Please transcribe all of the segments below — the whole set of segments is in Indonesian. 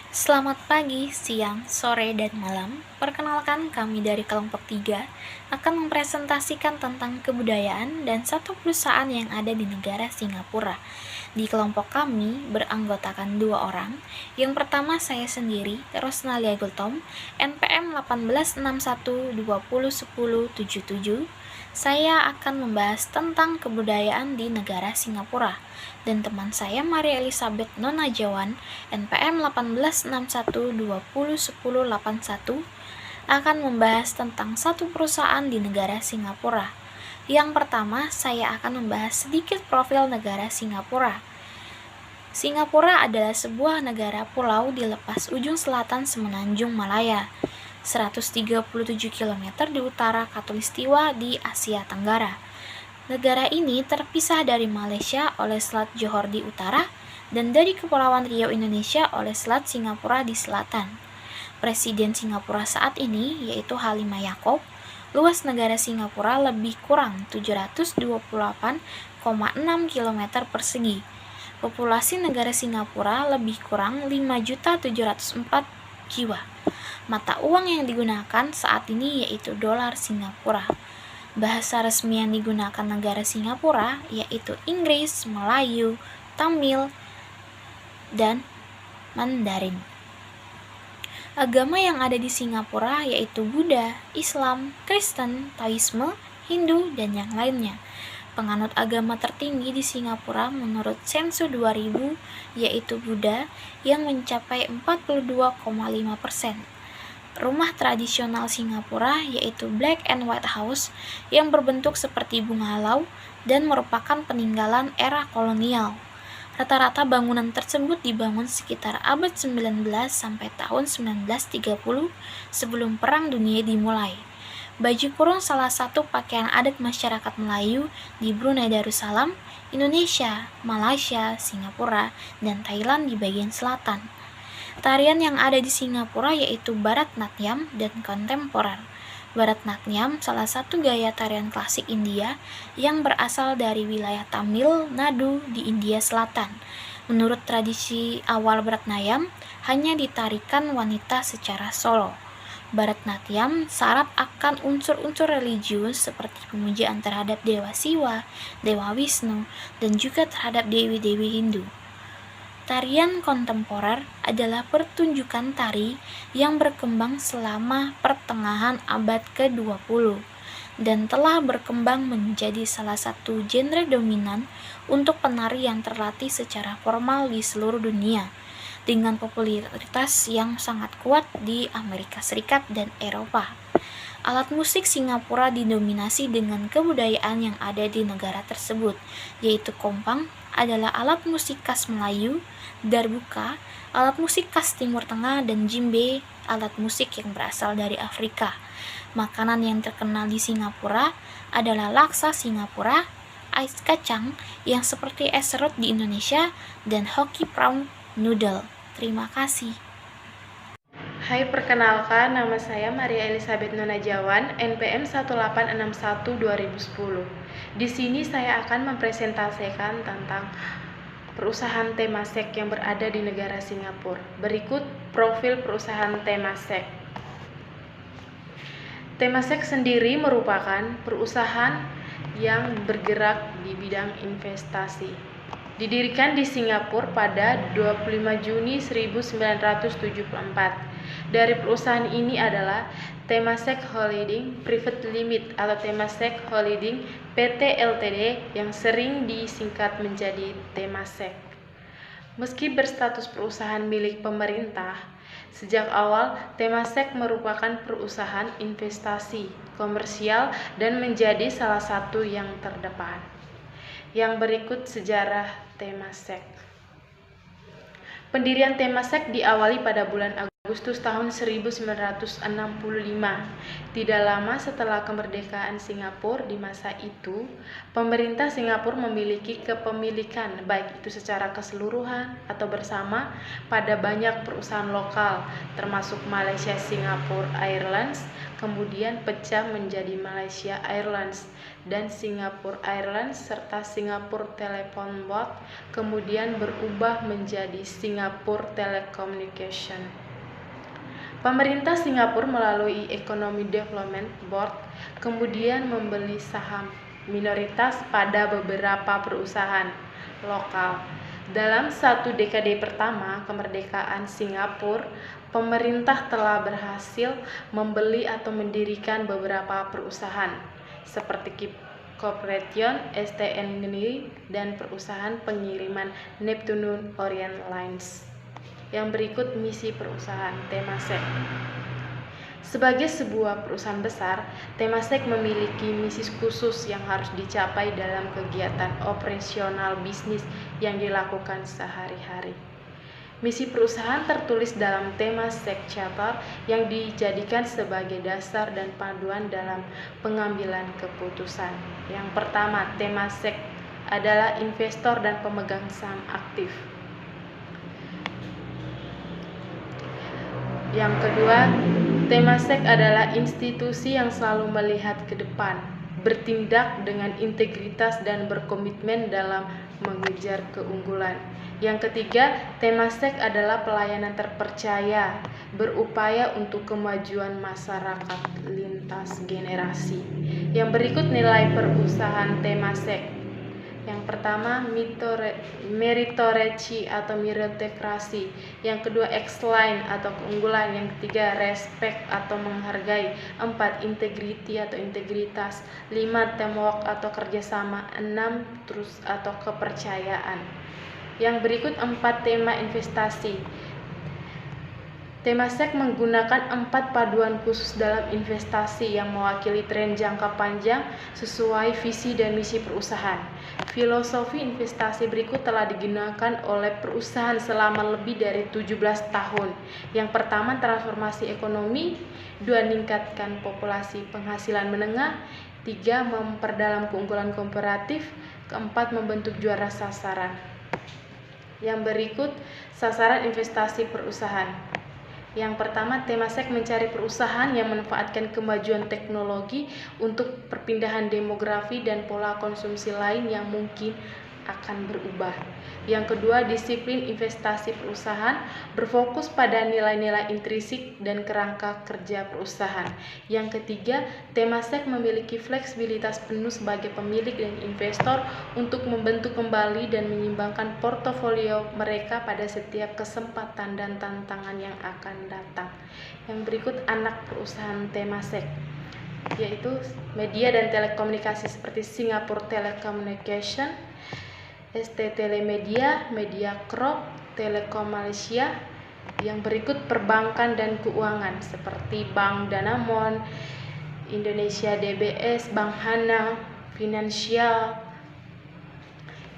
Selamat pagi, siang, sore, dan malam. Perkenalkan, kami dari kelompok 3 akan mempresentasikan tentang kebudayaan dan satu perusahaan yang ada di negara Singapura. Di kelompok kami beranggotakan 2 orang. Yang pertama saya sendiri, Rosnalia Gultom, NPM 1861201077. Saya akan membahas tentang kebudayaan di negara Singapura. Dan teman saya Maria Elizabeth Nonajawan, NPM 1861201081, akan membahas tentang satu perusahaan di negara Singapura. Yang pertama, saya akan membahas sedikit profil negara Singapura. Singapura adalah sebuah negara pulau di lepas ujung selatan Semenanjung Malaya, 137 km di utara Khatulistiwa di Asia Tenggara. Negara ini terpisah dari Malaysia oleh Selat Johor di utara dan dari Kepulauan Riau Indonesia oleh Selat Singapura di selatan. Presiden Singapura saat ini yaitu Halimah Yacob. Luas negara Singapura lebih kurang 728,6 km persegi. Populasi negara Singapura lebih kurang 5.704 jiwa. Mata uang yang digunakan saat ini yaitu dolar Singapura. Bahasa resmi yang digunakan negara Singapura yaitu Inggris, Melayu, Tamil, dan Mandarin. Agama yang ada di Singapura yaitu Buddha, Islam, Kristen, Taoisme, Hindu, dan yang lainnya. Penganut agama tertinggi di Singapura menurut Sensus 2000 yaitu Buddha yang mencapai 42,5%. Rumah tradisional Singapura yaitu Black and White House yang berbentuk seperti bunga halau dan merupakan peninggalan era kolonial. Rata-rata bangunan tersebut dibangun sekitar abad 19 sampai tahun 1930 sebelum Perang Dunia dimulai. Baju kurung salah satu pakaian adat masyarakat Melayu di Brunei Darussalam, Indonesia, Malaysia, Singapura, dan Thailand di bagian selatan. Tarian yang ada di Singapura yaitu Bharatnatyam dan kontemporer. Bharatnatyam salah satu gaya tarian klasik India yang berasal dari wilayah Tamil Nadu di India Selatan. Menurut tradisi awal Bharatnatyam, hanya ditarikan wanita secara solo. Bharatnatyam syarat akan unsur-unsur religius seperti pemujaan terhadap Dewa Siwa, Dewa Wisnu, dan juga terhadap dewi-dewi Hindu. Tarian kontemporer adalah pertunjukan tari yang berkembang selama pertengahan abad ke-20 dan telah berkembang menjadi salah satu genre dominan untuk penari yang terlatih secara formal di seluruh dunia, dengan popularitas yang sangat kuat di Amerika Serikat dan Eropa. Alat musik Singapura didominasi dengan kebudayaan yang ada di negara tersebut, yaitu kompang adalah alat musik khas Melayu, darbuka, alat musik khas Timur Tengah, dan djembe, alat musik yang berasal dari Afrika. Makanan yang terkenal di Singapura adalah laksa Singapura, ais kacang yang seperti es serut di Indonesia, dan hoki prawn noodle. Terima kasih. Hai, perkenalkan, nama saya Maria Elizabeth Nonajawan, NPM 18612010. Di sini saya akan mempresentasikan tentang perusahaan Temasek yang berada di negara Singapura. Berikut profil perusahaan Temasek. Temasek sendiri merupakan perusahaan yang bergerak di bidang investasi. Didirikan di Singapura pada 25 Juni 1974. Dari perusahaan ini adalah Temasek Holding Private Limited atau Temasek Holding PT Ltd yang sering disingkat menjadi Temasek. Meski berstatus perusahaan milik pemerintah, sejak awal Temasek merupakan perusahaan investasi komersial dan menjadi salah satu yang terdepan. Yang berikut sejarah Temasek. Pendirian Temasek diawali pada bulan Agustus tahun 1965. Tidak lama setelah kemerdekaan Singapura di masa itu, pemerintah Singapura memiliki kepemilikan baik itu secara keseluruhan atau bersama pada banyak perusahaan lokal, termasuk Malaysia Singapore Airlines, kemudian pecah menjadi Malaysia Airlines dan Singapore Airlines serta Singapore Telephone Board, kemudian berubah menjadi Singapore Telecommunication. Pemerintah Singapura melalui Economic Development Board kemudian membeli saham minoritas pada beberapa perusahaan lokal. Dalam 1 dekade pertama kemerdekaan Singapura, pemerintah telah berhasil membeli atau mendirikan beberapa perusahaan seperti KIP Corporation, STNI, dan perusahaan pengiriman Neptune Orient Lines. Yang berikut misi perusahaan Temasek. Sebagai sebuah perusahaan besar, Temasek memiliki misi khusus yang harus dicapai dalam kegiatan operasional bisnis yang dilakukan sehari-hari. Misi perusahaan tertulis dalam Temasek Charter yang dijadikan sebagai dasar dan panduan dalam pengambilan keputusan. Yang pertama, Temasek adalah investor dan pemegang saham aktif. Yang kedua, Temasek adalah institusi yang selalu melihat ke depan, bertindak dengan integritas dan berkomitmen dalam mengejar keunggulan. Yang ketiga, Temasek adalah pelayanan terpercaya, berupaya untuk kemajuan masyarakat lintas generasi. Yang berikut nilai perusahaan Temasek. Yang pertama, meritokrasi atau meritokrasi. Yang kedua, excellence atau keunggulan. Yang ketiga, respect atau menghargai. 4, integrity atau integritas. 5, teamwork atau kerjasama. 6, trust atau kepercayaan. Yang berikut 4 tema investasi. Temasek menggunakan 4 paduan khusus dalam investasi yang mewakili tren jangka panjang sesuai visi dan misi perusahaan. Filosofi investasi berikut telah digunakan oleh perusahaan selama lebih dari 17 tahun. Yang pertama, transformasi ekonomi. 2, meningkatkan populasi penghasilan menengah. 3, memperdalam keunggulan komparatif. 4, membentuk juara sasaran. Yang berikut sasaran investasi perusahaan. Yang pertama, Temasek mencari perusahaan yang memanfaatkan kemajuan teknologi untuk perpindahan demografi dan pola konsumsi lain yang mungkin akan berubah. Yang kedua, disiplin investasi perusahaan berfokus pada nilai-nilai intrinsik dan kerangka kerja perusahaan. Yang ketiga, Temasek memiliki fleksibilitas penuh sebagai pemilik dan investor untuk membentuk kembali dan menyimbangkan portofolio mereka pada setiap kesempatan dan tantangan yang akan datang. Yang berikut anak perusahaan Temasek, yaitu media dan telekomunikasi seperti Singapore Telecommunication, ST Telemedia, Mediacorp, Telekom Malaysia. Yang berikut perbankan dan keuangan seperti Bank Danamon, Indonesia DBS, Bank Hana, Finansial.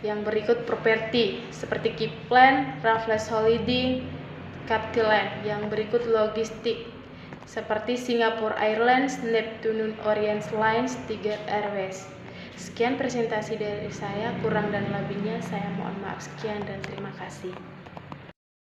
Yang berikut properti seperti Kipland, Raffles Holding, Capitaland. Yang berikut logistik seperti Singapore Airlines, Neptune Orient Lines, Tiger Airways. Sekian presentasi dari saya, kurang dan lebihnya saya mohon maaf. Sekian dan terima kasih.